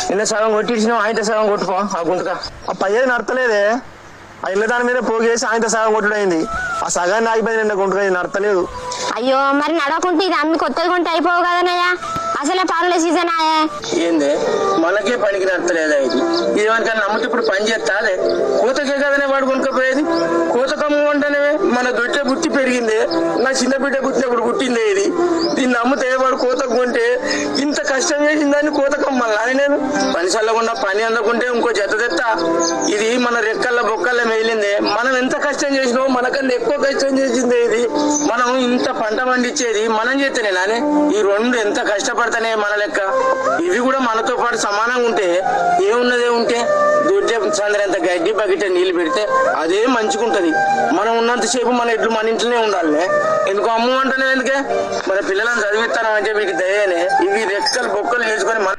నిన్న సగం కొట్టించినావు, ఆయన సగం కొట్టుకో ఆ గుంటక. ఆ పయ్యేది నడతలేదే, ఆ ఇళ్ళ దాని మీద పోగేసి ఆయన సగం కొట్టుడైంది. ఆ సగాన్ని ఆగిపోయింది, నిన్న గుంటక నడతలేదు. అయ్యో మరి నడవకుంటే ఇది అన్ని కొత్తది కొంటే అయిపోవు కదనయ్యా, అసలే పనుల సీజన్ ఆయే. ఏంది మనకే పనికి నడతలేదా ఇది? ఇదేమనికన్నా నమ్ముతే ఇప్పుడు పని చేస్తా అదే కోతకే కదనే వాడు కొనుక్కపోయేది. కోతకమ్ము అంటేనే మన దొడ్డే బుట్టి పెరిగింది, నా చిన్న బిడ్డ పుట్టినప్పుడు పుట్టిందే ఇది. దీన్ని నమ్మితే వాడు కోతకు కొంటే ఇంత కష్టం చేసిందని కోతకమ్మల్ని నేను పని చల్లకుండా పని అందకుంటే ఇంకో జత తెత్తా. ఇది మన రెక్కల్లో బొక్కల్లో మేలిందే. మనం ఎంత కష్టం చేసినామో మనకన్నా ఎక్కువ కష్టం చేసిందే ఇది. మనం ఇంత పంట పండించేది మనం చేస్తేనే నానే. ఈ రెండు ఎంత కష్టపడతానే మన లెక్క. ఇవి కూడా మనతో పాటు సమానంగా ఉంటే ఏమున్నదే ఉంటే దొడ్డే చంద్రంత గడ్డి బకెట్ నీళ్ళు పెడితే అదే మంచిగుంటది. మనం ఉన్నంతసేపు మన ఎడ్లు మన ఇంట్లోనే ఉండాలి. ఎందుకు అమ్ము అంటేనే ఎందుకే మన పిల్లలను చదివిస్తానంటే వీటికి దయనే. ఇవి రెక్కలు బొక్కలు వేసుకొని మన